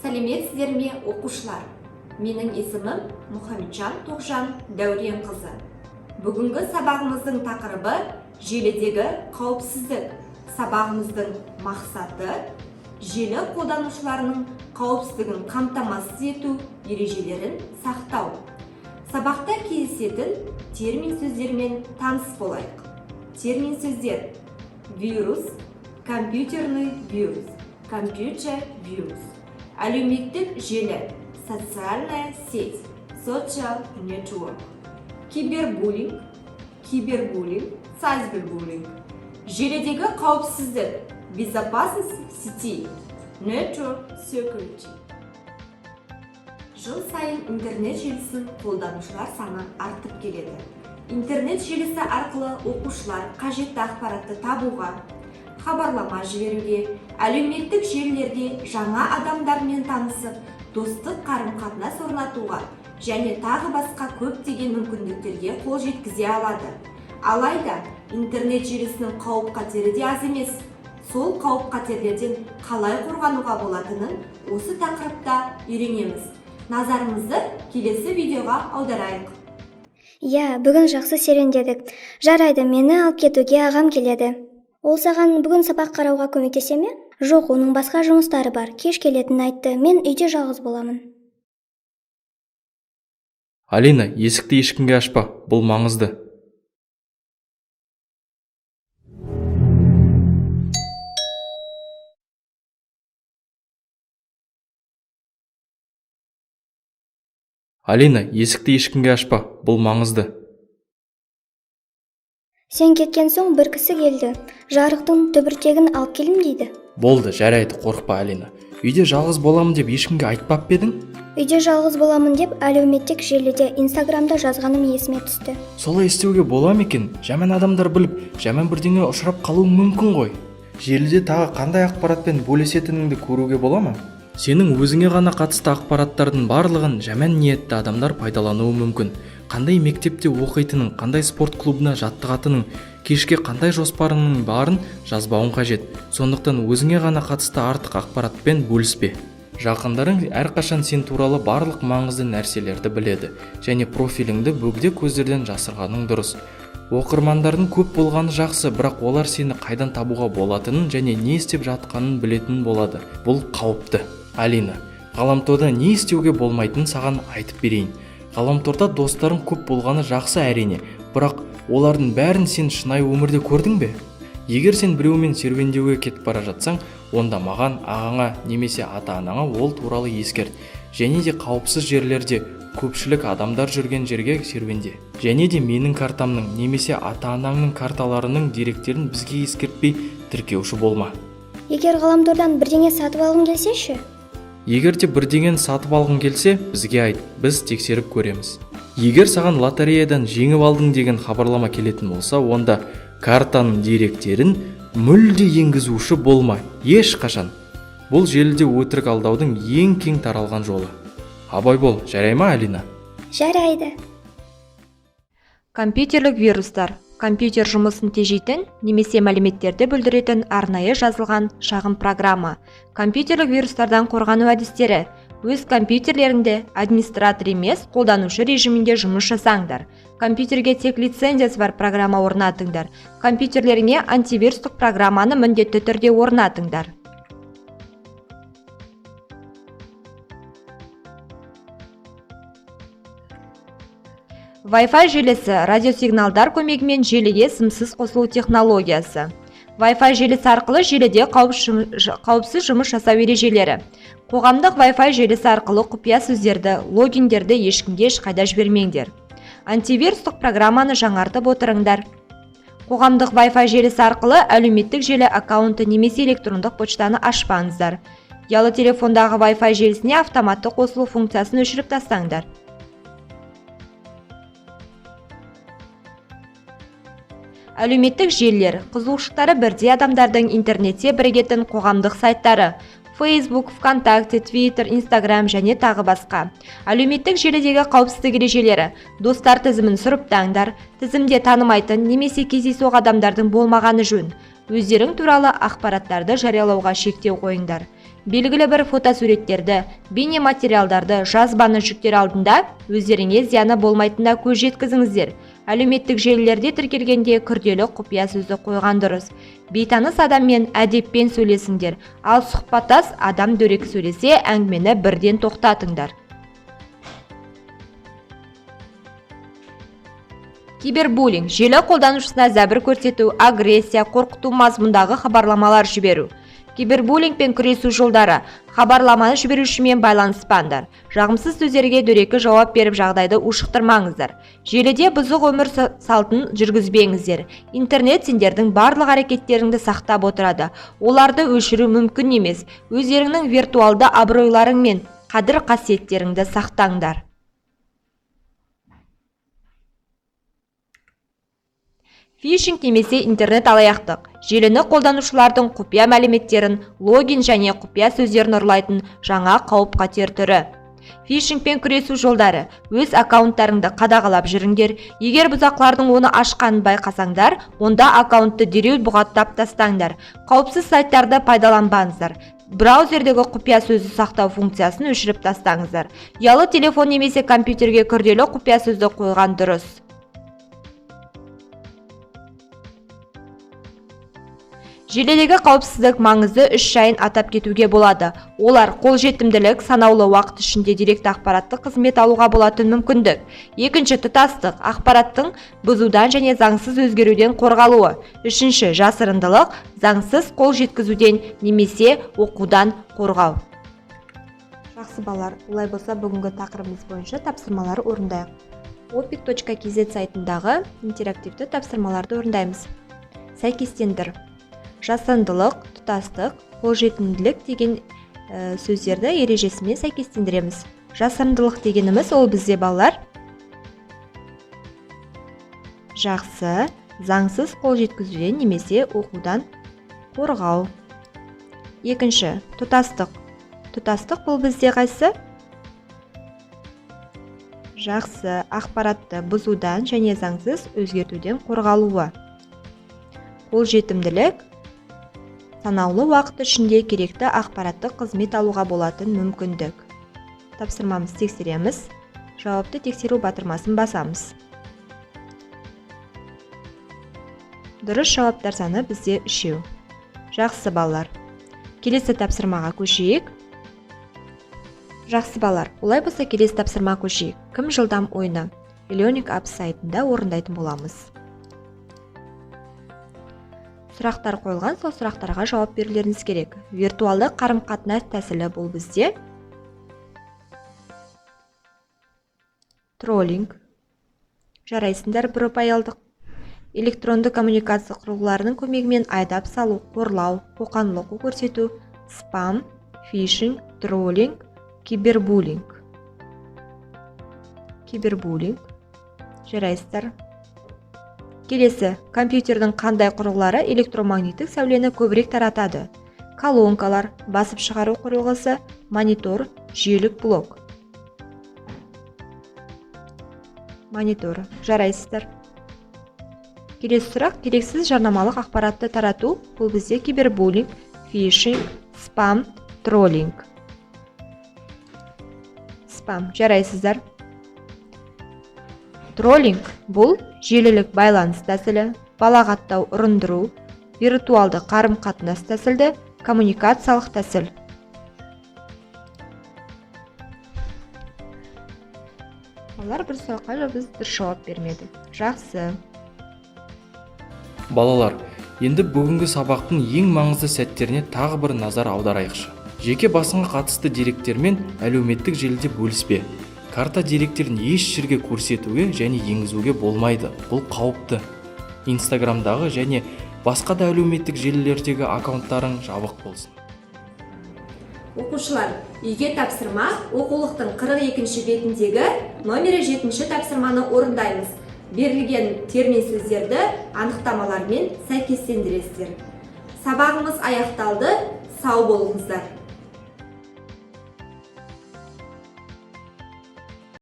Сәлеметсіздер ме, оқушылар? Менің есімім Мұхамеджан Тоғжан Дәурен қызы. Бүгінгі сабағымыздың тақырыбы желідегі қауіпсіздік. Сабағымыздың мақсаты желі қолданушыларының қауіпсіздігін қамтамасыз ету ережелерін сақтау. Сабақта кездесетін термин сөздермен таныс болайық. Термин сөздер: вирус, компьютерный вирус, компьютер вирус. Әлеуметтік желі, социальная сеть, social network. Кибербуллинг, сайбербуллинг. Желідегі қауіпсіздік, безопасность сети, network security. Жыл сайын интернет желісін қолданушылар саны артып келеді. Интернет желісі арқылы оқушылар қажетті ақпаратты табуға, хабарлама жіберуге, әлеуметтік желілерде жаңа адамдармен танысып, достық қарым-қатынас орнатуға және тағы басқа көптеген мүмкіндіктерге қол жеткізе алады. Алайда, интернет желісінің қауіп-қатері де аз емес. Сол қауіп-қатерлерден қалай қорғануға болатынын осы тақырыпта үйренеміз. Назарымызды келесі видеоға аударайық. Бүгін жақсы серуендедік. Жарайды, мені алып кетуге ағам келеді. Ол саған бүгін сабақ қарауға көмектесе ме? Жоқ, оның басқа жұмыстары бар. Кеш келетінін айтты. Мен үйде жалғыз боламын. Алина, есікті ешкімге ашпа. Бұл маңызды. Алина, есікті ешкімге ашпа. Бұл маңызды. Сен кеткен соң бір кісі келді. Жарықтың түбіртегін алып келім дейді. Болды, жарайды, қорықпа, Алина. Үйде жалғыз боламын деп ешкімге айтпап па едің? Үйде жалғыз боламын деп әлеуметтік желіде, Инстаграмда жазғаным есіме түсті. Солай істеуге бола ма екен? Жаман адамдар біліп, жаман бірдеңе ұшырап қалуы мүмкін ғой. Желіде тағы қандай ақпаратпен бөлісетініңді көруге бола ма? Сенің өзіңе ғана қатысты ақпараттардың барлығын жаман ниетті адамдар пайдалануы мүмкін. Қандай мектепте оқитының, қандай спорт клубына жаттығатының, кешке қандай жоспарының барын жазбауың қажет. Сондықтан өзіңе ғана қатысты артық ақпаратпен бөліспе. Жақындарың әрқашан сен туралы барлық маңызды нәрселерді біледі және профиліңді бөгде көздерден жасырғаның дұрыс. Оқырмандардың көп болғаны жақсы, бірақ олар сені қайдан табуға болатынын және не істеп жатқанын білетін болады. Бұл қауіпті. Алина, ғаламторда не істеуге болмайтынын саған айтып берейін. Ғаламторда достарың көп болғаны жақсы әрине, бірақ олардың бәрін сен шынайы өмірде көрдің бе? Егер сен біреумен серуендеуге кетіп бара жатсаң, онда маған, ағаңа немесе ата-анаңа ол туралы ескерт. Және де қауіпсіз жерлерде, көпшілік адамдар жүрген жерге серуенде. Және де менің картамның немесе ата-анаңның карталарының деректерін бізге ескертпей тіркеуші болма. Егер ғаламтордан бірдеңе сатып алғың келсе ше? Егер де бірдеңені сатып алғың келсе, бізге айт, біз тексеріп көреміз. Егер саған лотереядан жеңіп алдың деген хабарлама келетін болса, онда картаның деректерін мүлде енгізуші болма, ешқашан. Бұл желіде өтірік алдаудың ең кең таралған жолы. Абай бол, жарай ма, Алина? Жарайды. Компьютерлік вирустар. Компьютер жұмысын тежейтін немесе мәліметтерді бүлдіретін арнайы жазылған шағын программа. Компьютерлік вирустардан қорғану әдістері. Өз компьютерлерінде администратор емес, қолданушы режимінде жұмыс жасаңдар. Компьютерге тек лицензиясы бар программа орнатыңдар. Компьютерлеріңе антивирустық программаны міндетті түрде орнатыңдар. Wi-Fi желісі радиосигналдар көмегімен желіге сымсыз қосылу технологиясы. Wi-Fi желісі арқылы желіде қауіпсіз жұмыс жасау ережелері. Қоғамдық Wi-Fi желісі арқылы құпия сөздерді, логиндерді ешкімге ешқайда жібермеңдер. Антивирустық программаны жаңартып отырыңдар. Қоғамдық Wi-Fi желісі арқылы әлеуметтік желі аккаунты немесе электрондық почтаны ашпаңыздар. Ұялы телефондағы Wi-Fi желісіне автоматты қосылу функциясын өшіріп тастаңдар. Әлеуметтік желілер, қызығушылықтары бірдей адамдардың интернетте бірігетін қоғамдық сайттары. Facebook, ВКонтакте, Twitter, Instagram және тағы басқа. Әлеуметтік желідегі қауіпсіздік ережелері. Достар тізімін сұрыптаңдар. Тізімде танымайтын немесе кездейсоқ адамдардың болмағаны жөн. Өздерің туралы ақпараттарды жариялауға шектеу қойыңдар. белгілі бір фотосуреттерді, бейне материалдарды, жазбаны жүктер алдында өздеріңе зияны болмайтынына көз жеткізіңіздер. Әлеуметтік желілерде тіркелгенде күрделі құпия сөзді қойған дұрыс. Бейтаныс адаммен әдеппен сөйлесіңдер, ал сұхбаттас адам дөрекі сөйлесе, әңгімені бірден тоқтатыңдар. Кибербуллинг – желі қолданушысына зәбір көрсету, агрессия, қорқыту мазмұндағы хабарламалар жіберу. Кибербуллингпен күресу жолдары: хабарламаны жіберушімен байланыспаңдар. Жағымсыз сөздерге дөрекі жауап беріп жағдайды ушықтырмаңыздар. Желіде бұзық өмір салтын жүргізбеңіздер. Интернет сендердің барлық әрекеттеріңді сақтап отырады. Оларды өшіру мүмкін емес. Өздеріңнің виртуалды абыройларың мен қадір қасиеттеріңді сақтаңдар. Фишинг немесе интернет алаяқтық. Желіні қолданушылардың құпия мәліметтерін, логин және құпия сөздерін ұрлайтын жаңа қауіп-қатер түрі. Фишингпен күресу жолдары: өз аккаунттарыңды қадағалап жүріңдер. Егер бұзақылардың оны ашқанын байқасаңдар, онда аккаунтты дереу бұғаттап тастаңдар. Қауіпсіз сайттарды пайдаланбаңыздар. Браузердегі құпия сөзді сақтау функциясын өшіріп тастаңыздар. Ұялы телефон немесе компьютерге күрделі құпия сөзді қойған дұрыс. Желідегі қауіпсіздік маңызды 3 жайын атап кетуге болады. Олар: қолжетімділік, санаулы уақыт ішінде деректі ақпараттық қызмет алуға болатын мүмкіндік. Екінші, тұтастық, ақпараттың бұзудан және заңсыз өзгеруден қорғалуы. Үшінші, жасырындылық, заңсыз қол жеткізуден немесе оқудан қорғау. Жақсы балалар, олай болса бүгінгі тақырыбымыз бойынша тапсырмалар орындайық. Opik.kz сайтындағы интерактивті тапсырмаларды орындаймыз. Сәйкестендір. Жасырындылық, тұтастық, қолжетімділік деген сөздерді ережесімен сәйкестендіреміз. Жасырындылық дегеніміз ол бізде балалар жақсы, заңсыз қол жеткізуден немесе оқудан қорғау. Екінші, тұтастық. Тұтастық бұл бізде қайсы? Жақсы, ақпаратты бұзудан және заңсыз өзгертуден қорғалуы. Қолжетімділік, санаулы уақыт ішінде керекті ақпараттық қызмет алуға болатын мүмкіндік. Тапсырмамыз тексереміз. Жауапты тексеру батырмасын басамыз. Дұрыс жауаптар саны бізде 3. Жақсы балалар. Келесі тапсырмаға көшейік. Жақсы балалар, олай болса келесі тапсырма көшейік. Кім жылдам ойны? Learning Apps сайтында орындайтын боламыз. Сұрақтар қойылған, сол сұрақтарға жауап берулеріңіз керек. Виртуалды қарым-қатынас тәсілі бұл бізде троллинг, жарайсыңдар бір ұпайлдық, электронды коммуникация құрылғыларының көмегімен айдап салу, қорлау, қоқаң-лоққы көрсету, спам, фишинг, троллинг, кибербуллинг. Кибербуллинг, жарайсыздар. Келесі, компьютердің қандай құрылғылары электромагниттік сәулені көбірек таратады? Колонкалар, басып шығару құрылғысы, монитор, жүйелік блок. Монитор, жарайсыздар. Келесі сұрақ: керексіз жарнамалық ақпаратты тарату, бұл бізде кибербуллинг, фишинг, спам, троллинг. Спам, жарайсыздар. Троллинг бұл желілік байланыс тәсілі, балағаттау, ұрындыру, виртуалды қарым-қатынас тәсілді, коммуникациялық тәсіл. Балалар, бір сұраққа біз дұрыс жауап бермеді. Жақсы. Балалар, енді бүгінгі сабақтың ең маңызды сәттеріне тағы бір назар аударайықшы. Жеке басыңа қатысты деректермен әлеуметтік желіде бөліспе. Карта деректерін еш жерге көрсетуге және енгізуге болмайды. Бұл қауіпті. Инстаграмдағы және басқа да әлеуметтік желілердегі аккаунттарың жабық болсын. Оқушылар, үйге тапсырма оқулықтың 42-ші бетіндегі номері 7-ші тапсырманы орындаймыз. Берілген термин сөздерді анықтамалармен сәйкестендіресіздер. Сабағымыз аяқталды. Сау болыңыздар.